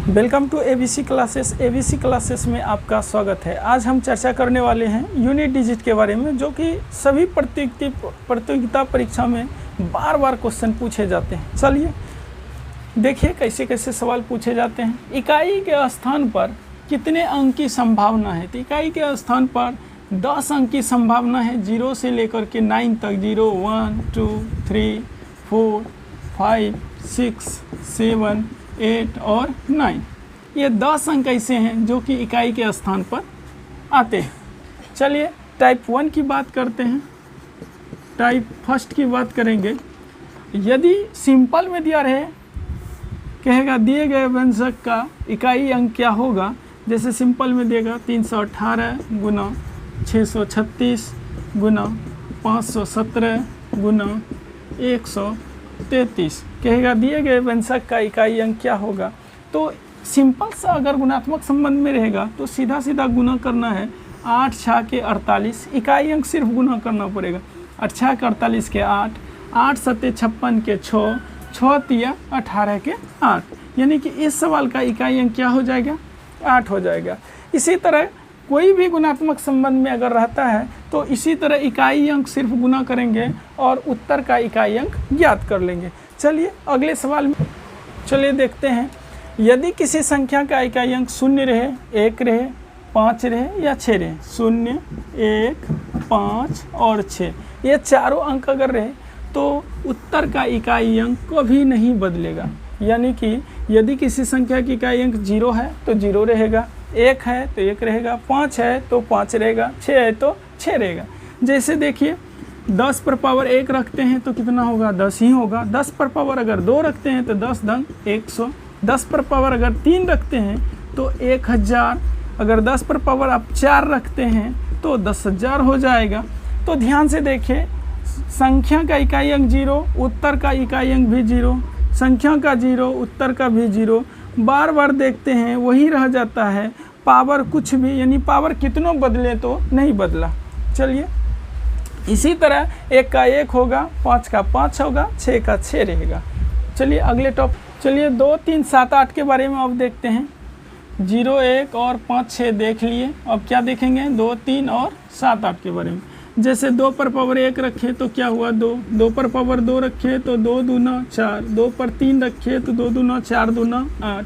Welcome to ABC classes. ABC classes में आपका स्वागत है। आज हम चर्चा करने वाले हैं यूनिट डिजिट के बारे में, जो कि सभी प्रतियोगिता परीक्षा में बार बार क्वेश्चन पूछे जाते हैं। चलिए देखिए कैसे कैसे सवाल पूछे जाते हैं। इकाई के स्थान पर कितने अंक की संभावना है? तो इकाई के स्थान पर 10 अंक की संभावना है, 0 से लेकर के 9 तक। 0, 1, 2, 3, 4, 5, 6, 7, 8 और 9। ये 10 अंक ऐसे हैं जो कि इकाई के स्थान पर आते हैं। चलिए टाइप 1 की बात करते हैं। टाइप फर्स्ट की बात करेंगे। यदि सिंपल में दिया रहे, कहेगा दिए गए व्यंजक का इकाई अंक क्या होगा। जैसे सिंपल में देगा 318 गुना 636 गुना 517 गुना 133। कहेगा दिए गए व्यंजक का इकाई अंक क्या होगा। तो सिंपल सा अगर गुणात्मक संबंध में रहेगा तो सीधा सीधा गुना करना है। 8 6 के 48, इकाई अंक सिर्फ गुना करना पड़ेगा। 8 6 के 48 के 8, 8 7 56 के 6, 6 3 18 के 8। यानी कि इस सवाल का इकाई अंक क्या हो जाएगा? 8 हो जाएगा। इसी तरह कोई भी गुणात्मक संबंध में अगर रहता है तो इसी तरह इकाई अंक सिर्फ गुना करेंगे और उत्तर का इकाई अंक ज्ञात कर लेंगे। चलिए अगले सवाल में चलिए देखते हैं। यदि किसी संख्या का इकाई अंक 0 रहे, 1 रहे, 5 रहे या 6 रहे, 0, 1, 5 और 6, ये चारों अंक अगर रहे तो उत्तर का इकाई अंक कभी नहीं बदलेगा। यानी कि यदि किसी संख्या की इकाई अंक 0 है तो 0 रहेगा, 1 है तो 1 रहेगा, 5 है तो 5 रहेगा, 6 है तो 6 रहेगा। जैसे देखिए 10 पर पावर 1 रखते हैं तो कितना होगा? 10 ही होगा। 10 पर पावर अगर 2 रखते हैं तो 10 दंग 100। 10 पर पावर अगर 3 रखते हैं तो 1000। अगर 10 पर पावर आप 4 रखते हैं तो 10,000 हो जाएगा। तो ध्यान से देखिए, संख्या का इकाई अंक 0, उत्तर का इकाई अंक भी 0, संख्या का 0, उत्तर का भी 0। बार बार देखते हैं वही रह जाता है। पावर कुछ भी, यानी पावर कितनों बदले तो नहीं बदला। चलिए इसी तरह 1 का 1 होगा, 5 का 5 होगा, 6 का 6 रहेगा। चलिए अगले चलिए 2 3 7 8 के बारे में अब देखते हैं। 0 1 और 5 6 देख लिए। अब क्या देखेंगे? 2 3 और 7 8 के बारे में। जैसे 2 पर पावर 1 रखे तो क्या हुआ? 2। 2 पर पावर 2 रखे तो 2 दूना 4। 2 पर 3 रखे तो 2 दूना 4 दूना 8।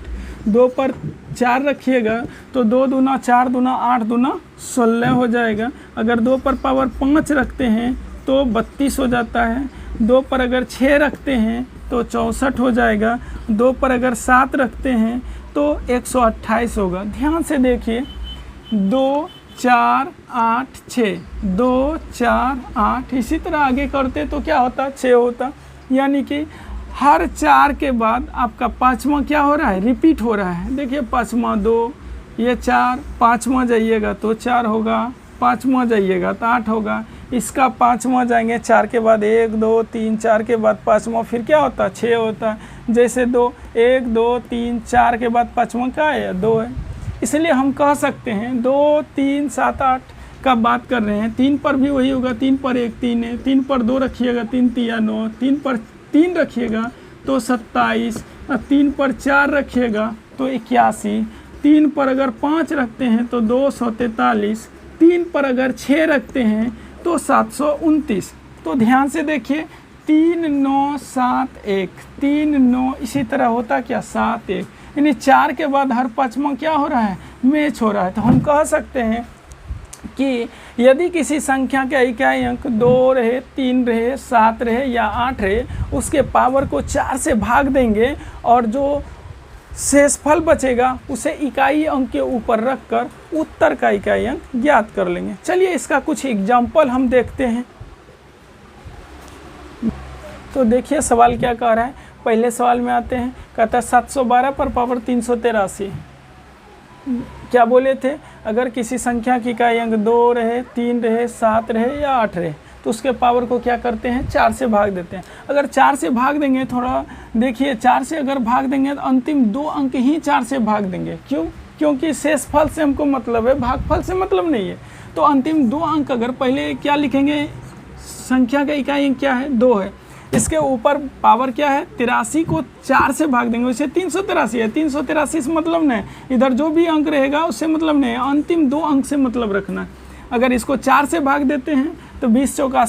2 पर 4 रखिएगा तो 2 दूना 4 दूना 8 दूना 16 हो जाएगा। अगर 2 पर पावर 5 रखते हैं तो 32 हो जाता है। 2 पर अगर 6 रखते हैं तो 64 हो जाएगा। 2 पर अगर 7 रखते हैं तो 128 होगा। ध्यान से देखिए, 2 4 8 6, 2 4 8, इसी तरह आगे करते तो क्या होता? 6 होता। यानी कि हर 4 के बाद आपका पाँचवा क्या हो रहा है? रिपीट हो रहा है। देखिए पाँचवा 2, ये 4, पाँचवा जाइएगा तो 4 होगा, पाँचवा जाइएगा तो 8 होगा। इसका पाँचवा जाएंगे, 4 के बाद 1 2 3, 4 के बाद पाँचवा फिर क्या होता है? 6 होता है। जैसे 1 2 3 4 के बाद पाँचवा क्या है? 2 है। इसलिए हम कह सकते हैं 2 3 7 8 का बात कर रहे हैं। 3 पर भी वही होगा। 3 पर 1 3 है, 3 पर 2 रखिएगा 3 3 9, 3 पर 3 रखिएगा तो 27, 3 पर 4 रखिएगा तो 81, 3 पर अगर 5 रखते हैं तो 243, 3 पर अगर 6 रखते हैं तो 729। तो ध्यान से देखिए, 3 9 7 1, 3 9, इसी तरह होता क्या? 7 1। यानी 4 के बाद हर पाँचवा क्या हो रहा है? मैच हो रहा है। तो हम कह सकते हैं कि यदि किसी संख्या का इकाई अंक 2 रहे, 3 रहे, 7 रहे या 8 रहे, उसके पावर को 4 से भाग देंगे और जो शेषफल बचेगा उसे इकाई अंक के ऊपर रखकर उत्तर का इकाई अंक ज्ञात कर लेंगे। चलिए इसका कुछ एग्जाम्पल हम देखते हैं। तो देखिए सवाल क्या कह रहा है। पहले सवाल में आते हैं। कहता है 712 पर पावर 383। क्या बोले थे? अगर किसी संख्या की इकाई अंक 2 रहे, 3 रहे, 7 रहे या 8 रहे तो उसके पावर को क्या करते हैं? 4 से भाग देते हैं। अगर 4 से भाग देंगे, थोड़ा देखिए, 4 से अगर भाग देंगे तो अंतिम 2 अंक ही 4 से भाग देंगे। क्यों? क्योंकि शेषफल से हमको मतलब है, भागफल से मतलब नहीं है। तो अंतिम 2 अंक अगर पहले क्या लिखेंगे? संख्या का इकाई अंक क्या है? 2 है। इसके ऊपर पावर क्या है 83 को 4 से भाग देंगे, वैसे 383 है, 383 से मतलब नहीं, इधर जो भी अंक रहेगा उससे मतलब नहीं, अंतिम 2 अंक से मतलब रखना है। अगर इसको 4 से भाग देते हैं तो 20 चौका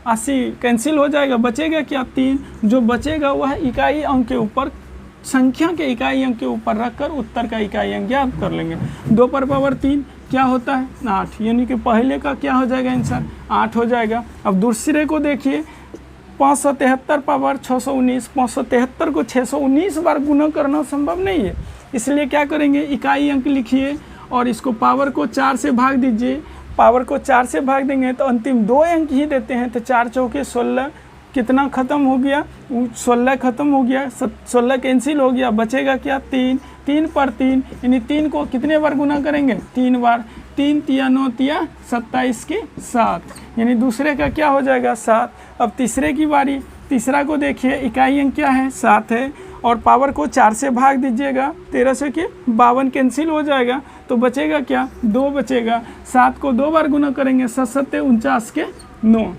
80 कैंसिल हो जाएगा, बचेगा क्या 3, जो बचेगा वह इकाई अंक के ऊपर, संख्या के इकाई अंक के ऊपर रखकर उत्तर का इकाई अंक ज्ञात कर लेंगे। 2 पर पावर 3 क्या होता है 8, यानी कि पहले का क्या हो जाएगा आंसर 8 हो जाएगा। अब दूसरे को देखिए 573 पावर 619, 573 को 619 बार गुना करना संभव नहीं है, इसलिए क्या करेंगे इकाई अंक लिखिए और इसको पावर को 4 से भाग दीजिए। पावर को 4 से भाग देंगे तो अंतिम 2 अंक ही देते हैं, तो 4 चौके 16, कितना ख़त्म हो गया 16 ख़त्म हो गया, 16 कैंसिल हो गया, बचेगा क्या 3, 3 पर 3, यानी 3 को कितने बार गुना करेंगे 3 बार, 3 तिया 9 तिया 27 की 7, यानी दूसरे का क्या हो जाएगा 7। अब तीसरे की बारी, तीसरा को देखिए इकाई अंक क्या है 7 है और पावर को 4 से भाग दीजिएगा, 13 से के 52 कैंसिल हो जाएगा, तो बचेगा क्या 2 बचेगा। 7 को 2 बार गुना करेंगे, 7 7 49 के 9।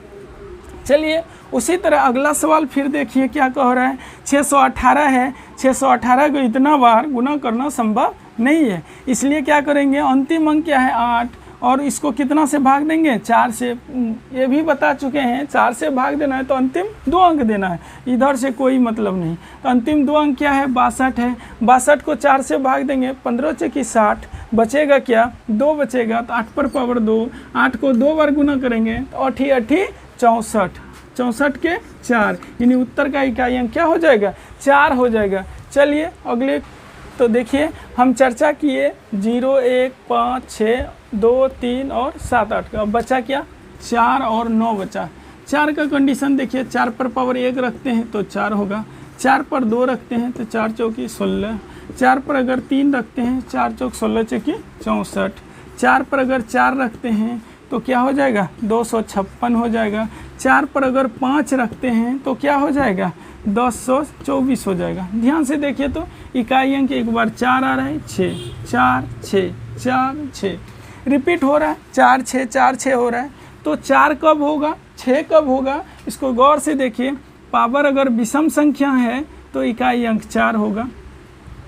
चलिए उसी तरह अगला सवाल फिर देखिए क्या कह रहा है, 618 है, 618 को इतना बार गुना करना संभव नहीं है, इसलिए क्या करेंगे अंतिम अंक क्या है 8 और इसको कितना से भाग देंगे 4 से, ये भी बता चुके हैं 4 से भाग देना है तो अंतिम 2 अंक देना है, इधर से कोई मतलब नहीं। तो अंतिम 2 अंक क्या है 62 है, 62 को 4 से भाग देंगे, 15 चौकी 60, बचेगा क्या 2 बचेगा, तो 8 पर पावर 2, 8 को 2 बार गुना करेंगे तो 8 8 64, 64 के 4, यानी उत्तर का इकाई अंक क्या हो जाएगा 4 हो जाएगा। चलिए अगले तो देखिए हम चर्चा किए 0 1 5 6 2 3 और 7 8 का, अब बचा क्या 4 और 9 बचा। 4 का कंडीशन देखिए, 4 पर पावर 1 रखते हैं तो 4 होगा, 4 पर 2 रखते हैं तो 4 चौकी 16, 4 पर अगर 3 रखते हैं 4 चौक 16 चौकी 64, 4 पर अगर 4 रखते हैं तो क्या हो जाएगा 256 हो जाएगा, 4 पर अगर 5 रखते हैं तो क्या हो जाएगा 1024 हो जाएगा। ध्यान से देखिए तो इकाई अंक एक बार 4 आ रहा है 6 4 6 4 6 रिपीट हो रहा है, 4 6 4 6 हो रहा है, तो 4 कब होगा 6 कब होगा, इसको गौर से देखिए। पावर अगर विषम संख्या है तो इकाई अंक 4 होगा,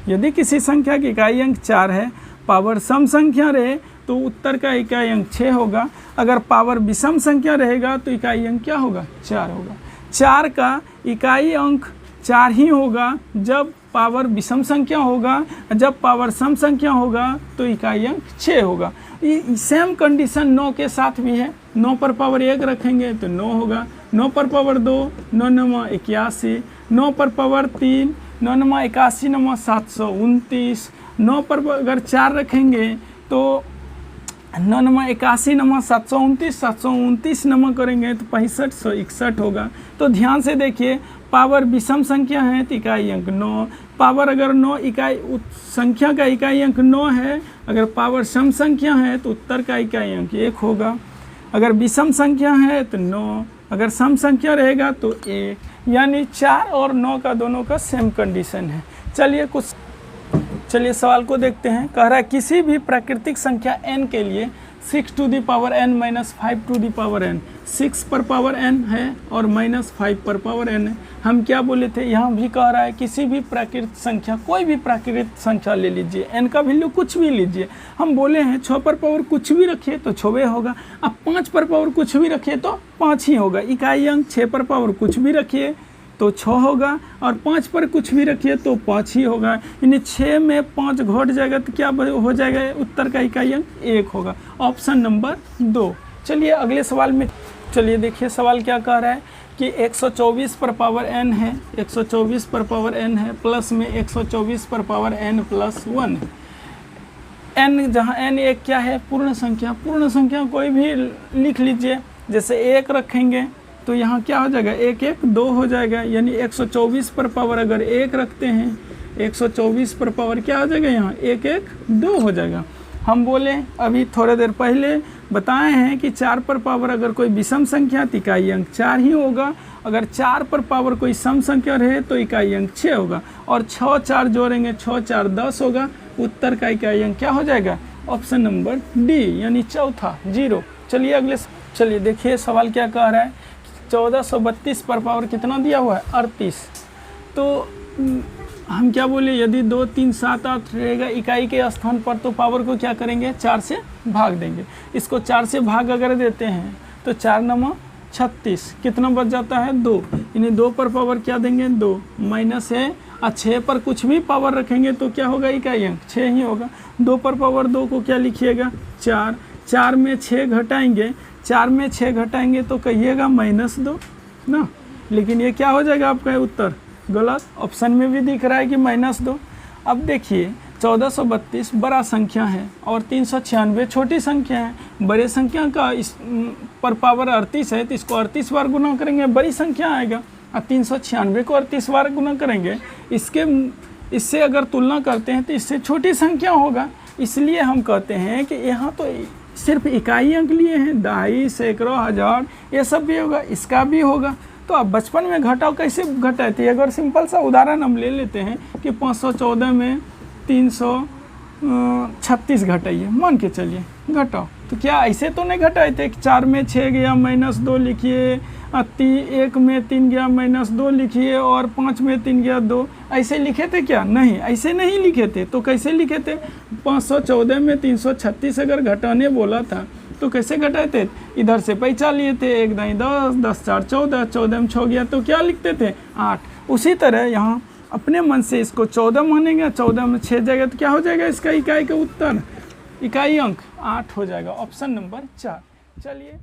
यदि किसी संख्या की इकाई अंक 4 है, पावर सम संख्या रहे तो उत्तर का इकाई अंक 6 होगा, अगर पावर विषम संख्या रहेगा तो इकाई अंक क्या होगा 4 होगा। 4 का इकाई अंक 4 ही होगा जब पावर विषम संख्या होगा, जब पावर सम संख्या होगा तो इकाई अंक 6 होगा। सेम कंडीशन 9 के साथ भी है, 9 पर पावर 1 रखेंगे तो 9 होगा, 9 पर पावर 2 9 9 81, 9 पर पावर 3 9 9 81 9 729, 9 पर अगर 4 रखेंगे तो 9 9 81 9 729, 729 नंबर करेंगे तो 65 161 होगा। तो ध्यान से देखिए, पावर विषम संख्या है तो इकाई अंक 9, पावर अगर 9 इकाई संख्या का इकाई अंक 9 है, अगर पावर सम संख्या है तो उत्तर का इकाई अंक 1 होगा, अगर विषम संख्या है तो 9, अगर सम संख्या रहेगा तो 1, यानी 4 और 9 का दोनों का सेम कंडीशन है। चलिए सवाल को देखते हैं। कह रहा है किसी भी प्राकृतिक संख्या n के लिए 6 to the power n minus 5 to the power n, 6 पर पावर n है और माइनस 5 पर पावर n है। हम क्या बोले थे, यहाँ भी कह रहा है किसी भी प्राकृतिक संख्या, कोई भी प्राकृतिक संख्या ले लीजिए, n का वैल्यू कुछ भी लीजिए। हम बोले हैं 6 पर पावर कुछ भी रखिए तो 6 होगा, अब 5 पर पावर कुछ भी रखिए तो 5 ही होगा। इकाई अंक 6 पर पावर कुछ भी रखिए तो 6 होगा और 5 पर कुछ भी रखिए तो 5 ही होगा, यानी 6 में 5 घट जाएगा तो क्या हो जाएगा, उत्तर का इकाई अंक 1 होगा, ऑप्शन नंबर 2। चलिए अगले सवाल में चलिए देखिए सवाल क्या कह रहा है कि 124 पर पावर n है, 124 पर पावर n है, प्लस में 124 पर पावर n प्लस 1 है। n जहाँ n एक क्या है पूर्ण संख्या, पूर्ण संख्या कोई भी लिख लीजिए, जैसे 1 रखेंगे तो यहाँ क्या हो जाएगा 1 1 2 हो जाएगा, यानी 124 पर पावर अगर 1 रखते हैं, 124 पर पावर क्या हो जाएगा यहाँ 1 1 2 हो जाएगा। हम बोले अभी थोड़ी देर पहले बताए हैं कि 4 पर पावर अगर कोई विषम संख्या तो इकाई अंक 4 ही होगा, अगर 4 पर पावर कोई सम संख्या रहे तो इकाई अंक 6 होगा, और 6 4 जोड़ेंगे 6 4 10 होगा, उत्तर का इकाई अंक क्या हो जाएगा, ऑप्शन नंबर डी, यानी चौथा 0। चलिए अगले, चलिए देखिए सवाल क्या कह रहा है 1432 पर पावर कितना दिया हुआ है 38। तो हम क्या बोले, यदि 2 3 7 8 रहेगा इकाई के स्थान पर तो पावर को क्या करेंगे 4 से भाग देंगे। इसको 4 से भाग अगर देते हैं तो 4 9 36 कितना बच जाता है 2, यानी 2 पर पावर क्या देंगे 2 माइनस है, और 6 पर कुछ भी पावर रखेंगे तो क्या होगा इकाई अंक 6 ही होगा। 2 पर पावर 2 को क्या लिखिएगा 4, 4 में 6 घटाएंगे, 4 में 6 घटाएंगे तो कहिएगा -2 ना, लेकिन ये क्या हो जाएगा आपका उत्तर गलत, ऑप्शन में भी दिख रहा है कि -2। अब देखिए 1432 बड़ा संख्या है और 396 छोटी संख्या है। बड़े संख्या का इस पर पावर 38 है तो इसको 38 बार गुना करेंगे बड़ी संख्या आएगा, और 396 को 38 बार गुना करेंगे इससे अगर तुलना करते हैं तो इससे छोटी संख्या होगा। इसलिए हम कहते हैं कि यहाँ तो सिर्फ इकाई अंक लिए हैं, दहाई सैकड़ों हज़ार ये सब भी होगा, इसका भी होगा। तो अब बचपन में घटाव कैसे घटाए थे, अगर सिंपल सा उदाहरण हम ले लेते हैं कि 514 में 336 घटाइए, मान के चलिए घटाओ, तो क्या ऐसे तो नहीं घटाए थे कि 4 में 6 गया -2 लिखिए, 1 में 3 गया -2 लिखिए, और 5 में 3 गया 2, ऐसे लिखे थे क्या? नहीं, ऐसे नहीं लिखे थे। तो कैसे लिखे थे? 514 में 336 अगर घटाने बोला था तो कैसे घटाए थे? इधर से पैसा लिए थे, 1 दाई 10, 10 4 14, 14 में 6 गया तो क्या लिखते थे 8। उसी तरह यहाँ अपने मन से इसको 14 मानेंगे, 14 में 6 जाएगा तो क्या हो जाएगा इसका इकाई का उत्तर, इकाई अंक 8 हो जाएगा, ऑप्शन नंबर 4। चलिए